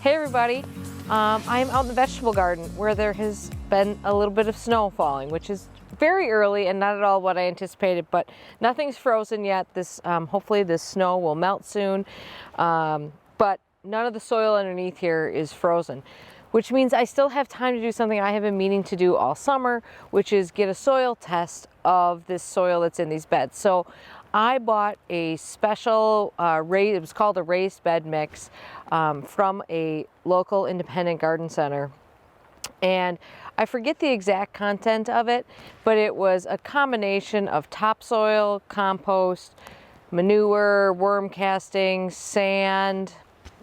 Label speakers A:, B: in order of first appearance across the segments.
A: Hey everybody, I'm out in the vegetable garden where there has been a little bit of snow falling, which is very early and not at all what I anticipated, but nothing's frozen yet. Hopefully this snow will melt soon, but none of the soil underneath here is frozen, which means I still have time to do something I have been meaning to do all summer, which is get a soil test of this soil that's in these beds. So I bought a special, it was called a raised bed mix from a local independent garden center. And I forget the exact content of it, but it was a combination of topsoil, compost, manure, worm castings, sand.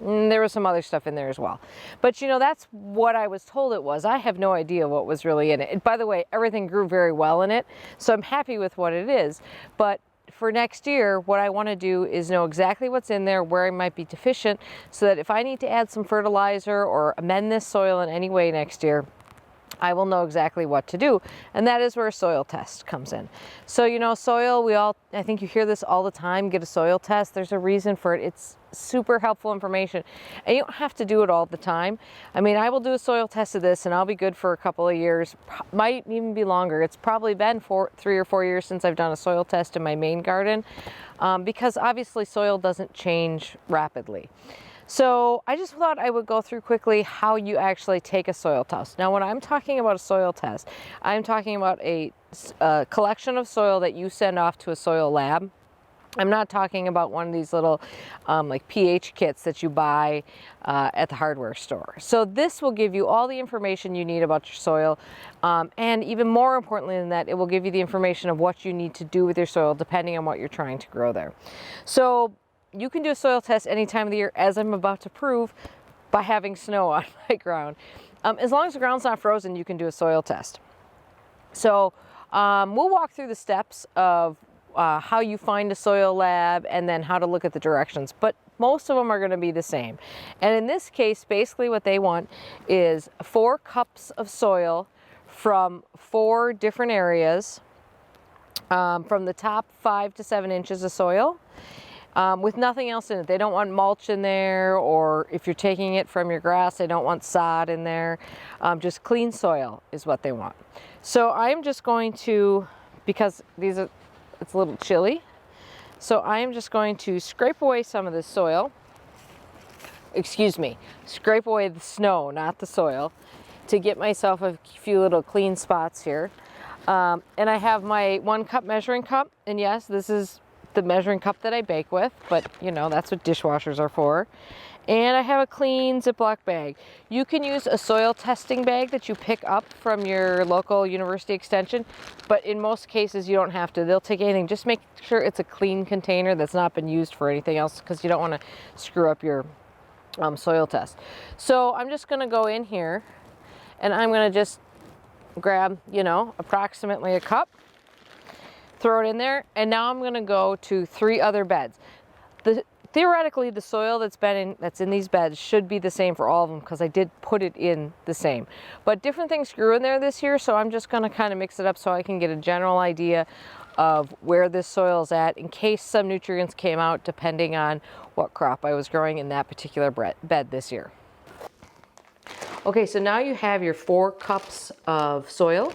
A: There was some other stuff in there as well. But you know, that's what I was told it was. I have no idea what was really in it. And by the way, everything grew very well in it, so I'm happy with what it is. But for next year, what I want to do is know exactly what's in there, where I might be deficient, so that if I need to add some fertilizer or amend this soil in any way next year, I will know exactly what to do. And that is where a soil test comes in. So, you know, soil, I think you hear this all the time, get a soil test. There's a reason for it. It's super helpful information. And you don't have to do it all the time. I mean, I will do a soil test of this and I'll be good for a couple of years, might even be longer. It's probably been 3 or 4 years since I've done a soil test in my main garden, because obviously soil doesn't change rapidly. So I just thought I would go through quickly how you actually take a soil test. Now, when I'm talking about a soil test, I'm talking about a collection of soil that you send off to a soil lab. I'm not talking about one of these little like pH kits that you buy at the hardware store. So this will give you all the information you need about your soil, and even more importantly than that, it will give you the information of what you need to do with your soil depending on what you're trying to grow there. So you can do a soil test any time of the year, as I'm about to prove by having snow on my ground. As long as the ground's not frozen, you can do a soil test. So we'll walk through the steps of how you find a soil lab and then how to look at the directions, but most of them are going to be the same. And in this case, basically what they want is 4 cups of soil from 4 different areas, from the top 5 to 7 inches of soil. With nothing else in it. They don't want mulch in there, or if you're taking it from your grass, they don't want sod in there. Just clean soil is what they want. So I'm just going to, because it's a little chilly, so I am just going to scrape away some of this soil. Excuse me, scrape away the snow, not the soil, to get myself a few little clean spots here. And I have my 1 cup measuring cup, and yes, this is the measuring cup that I bake with, but you know, that's what dishwashers are for. And I have a clean Ziploc bag. You can use a soil testing bag that you pick up from your local university extension, but in most cases you don't have to. They'll take anything. Just make sure it's a clean container that's not been used for anything else, because you don't want to screw up your soil test. So I'm just going to go in here and I'm going to just grab, you know, approximately a cup, throw it in there, and now I'm going to go to 3 other beds. Theoretically, the soil that's in these beds should be the same for all of them, because I did put it in the same. But different things grew in there this year, so I'm just going to kind of mix it up so I can get a general idea of where this soil is at, in case some nutrients came out depending on what crop I was growing in that particular bed this year. Okay, so now you have your 4 cups of soil.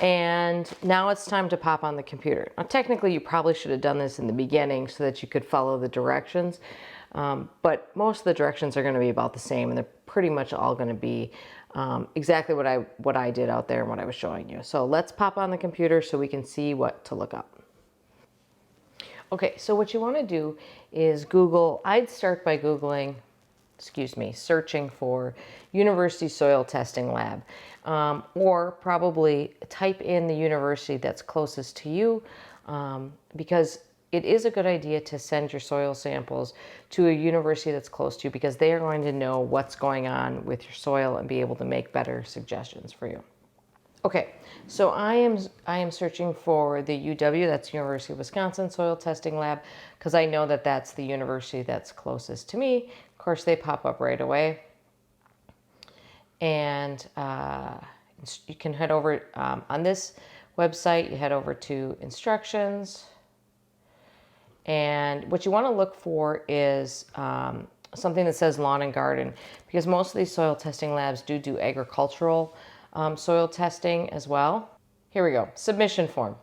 A: And now it's time to pop on the computer. Now, technically, you probably should have done this in the beginning so that you could follow the directions. But most of the directions are going to be about the same, and they're pretty much all going to be exactly what I did out there and what I was showing you. So let's pop on the computer so we can see what to look up. Okay, so what you want to do is Google. I'd start by searching for University Soil Testing Lab, or probably type in the university that's closest to you, because it is a good idea to send your soil samples to a university that's close to you, because they are going to know what's going on with your soil and be able to make better suggestions for you. Okay, so I am searching for the UW, that's University of Wisconsin Soil Testing Lab, because I know that that's the university that's closest to me. Of course, they pop up right away. And you can head over on this website, you head over to instructions. And what you want to look for is something that says lawn and garden, because most of these soil testing labs do agricultural soil testing as well. Here we go, submission form.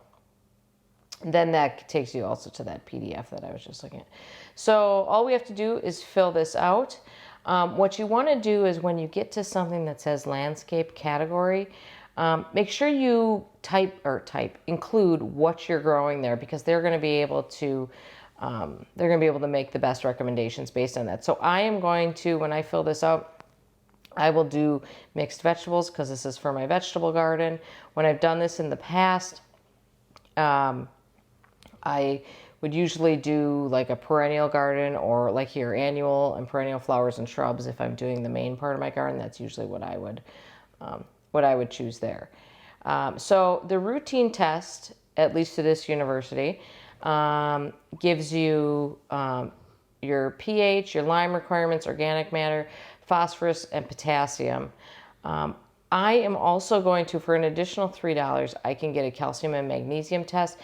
A: Then that takes you also to that PDF that I was just looking at. So all we have to do is fill this out. What you want to do is when you get to something that says landscape category, make sure you include what you're growing there, because they're going to be able to make the best recommendations based on that. So I am going to, when I fill this out, I will do mixed vegetables because this is for my vegetable garden. When I've done this in the past, I would usually do like a perennial garden, or like here, annual and perennial flowers and shrubs. If I'm doing the main part of my garden, that's usually what I would choose there. So the routine test, at least to this university, gives you your pH, your lime requirements, organic matter, phosphorus, and potassium. I am also going to, for an additional $3, I can get a calcium and magnesium test.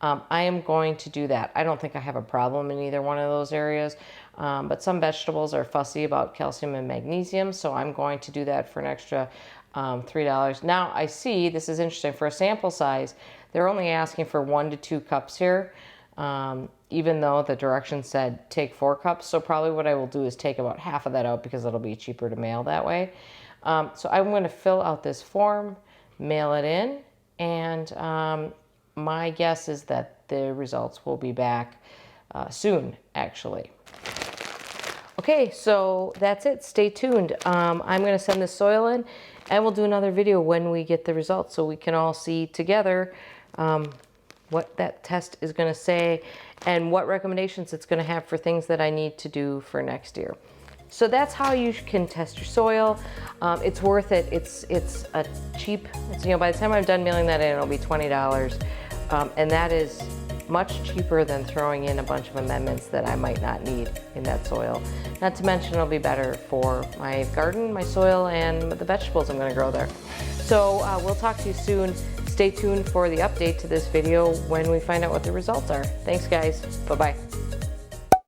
A: I am going to do that. I don't think I have a problem in either one of those areas, but some vegetables are fussy about calcium and magnesium, so I'm going to do that for an extra $3. Now I see, this is interesting, for a sample size, they're only asking for 1 to 2 cups here, even though the directions said take 4 cups. So probably what I will do is take about half of that out, because it'll be cheaper to mail that way. So I'm going to fill out this form, mail it in, and my guess is that the results will be back soon, actually. Okay, so that's it. Stay tuned. I'm going to send this soil in, and we'll do another video when we get the results, so we can all see together what that test is going to say and what recommendations it's going to have for things that I need to do for next year. So that's how you can test your soil. It's worth it. It's a cheap, by the time I'm done mailing that in, it'll be $20. And that is much cheaper than throwing in a bunch of amendments that I might not need in that soil. Not to mention it'll be better for my garden, my soil, and the vegetables I'm going to grow there. So we'll talk to you soon. Stay tuned for the update to this video when we find out what the results are. Thanks, guys. Bye-bye.